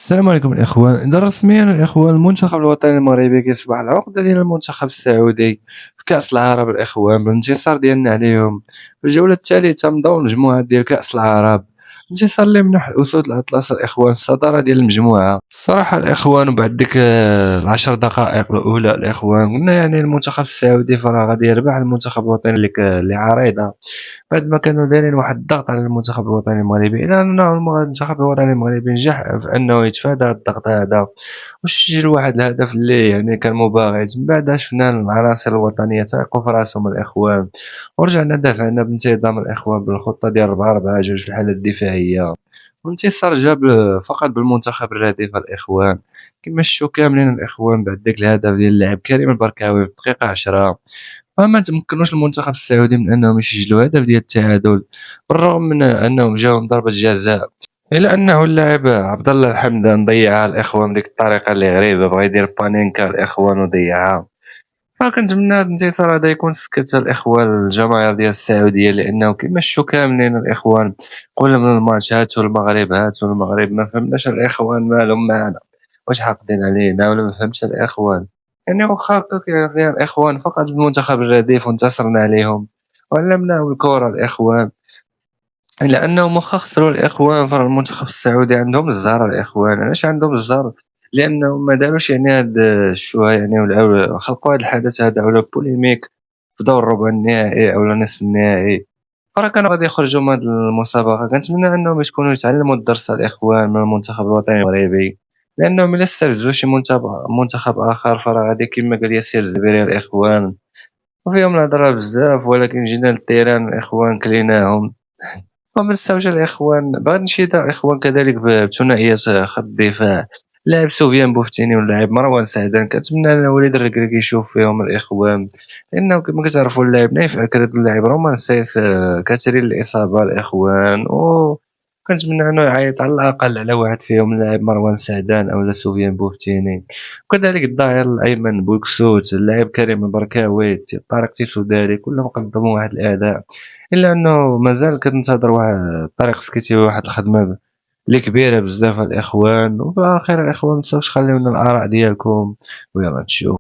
السلام عليكم الإخوان. إذا رسميا الإخوان المنتخب الوطني المغربي كيصبح العقدة ديال المنتخب السعودي في كأس العرب الإخوان بالانتصار ديالنا عليهم في الجولة الثالثة من دور المجموعات ديال كأس العرب. انتصار اللي منح الأسود الأطلس الإخوان الصدارة ديال المجموعة. الصراحة الإخوان وبعد ديك العشر دقائق الأولى الإخوان قلنا يعني المنتخب السعودي فراه غادي يربح المنتخب الوطني اللي عريضة بعد ما كانوا دايرين واحد الضغط على المنتخب الوطني المغربي، إلى أنه المنتخب الوطني المغربي نجح في أنه يتفادى هاد الضغط هذا وسجل واحد الهدف اللي يعني كان مباغت. من بعد شفنا العناصر الوطنية تايقوا في راسهم الإخوان، ورجعنا دافعنا بانتظام الإخوان بالخطة ديال 4-4-2 في الحالة الدفاعية، والانتصار جا فقط بالمنتخب الرديف الإخوان كما شفتوا كاملين الإخوان بعد داك الهدف ديال اللاعب كريم البركاوي في الدقيقة 10. فما تمكنوش المنتخب السعودي من انهم يسجلوا هدف ديال التعادل بالرغم من انهم جاهم ضربة جزاء، الا انه اللاعب عبد الله الحمدان ضيعها الاخوان بديك الطريقه اللي غريبه، بغا يدير بانينكا الاخوان وضيعها. فكنتمنى هذا الانتصار هذا يكون سكت الاخوان الجماهير ديال السعوديه، لانه كما شفتوا كاملين الاخوان كل من الماتش هاتوا المغرب هاتوا المغرب، ما فهمناش الاخوان مالهم معنا، واش حاقدين علينا ولا ما فهمتش الاخوان. يعني واخا هكاك يعني الاخوان فقط المنتخب الرديف وانتصرنا عليهم وعلمناهم الكره الاخوان، إلا أنهم واخا خسروا الإخوان فراه المنتخب السعودي عندهم الزهر الإخوان. علاش عندهم الزهر؟ لأنهم ما داروش يعني هاد الشوها يعني ولاو خلقوا هاد الحدث هذا ولا بوليميك في دور ربع النهائي أولا نصف النهائي، فراه كانوا غادي يخرجوا من هاد المسابقة. كنتمنى أنهم يكونوا يتعلموا الدرس الإخوان من المنتخب الوطني المغربي، لأنهم إلا استفزوا شي منتخب آخر فراه غادي كيما قال ياسر الزبيري الإخوان وفيهم الهضرة بزاف، ولكن جينا للتيران الإخوان كليناهم. ومن استوجب الإخوان بغيت نشيد الإخوان كذلك بثنائية خط الدفاع، اللاعب سفيان بوفتيني واللاعب مروان سعدان. كنتمنى أن وليد الركراكي يشوف فيهم الإخوان، لأنه كما كتعرفوا اللاعب نايف عكرت واللاعب رومان سيس كثيرين الإصابة الإخوان، وكنتمنى أنه يعيط على الأقل على واحد فيهم اللاعب مروان سعدان أولا سفيان بوفتيني، وكذلك الظهير الأيمن بوكسوت اللاعب كريم البركاوي طارق تيسوداري كلهم قدموا واحد الأداء، إلا أنه مازال كنتظر واحد طارق سكيتي واحد الخدمة اللي كبيرة بزاف الإخوان. وفي الأخير الإخوان متنساوش خليونا الآراء ديالكم ويلا نشوف.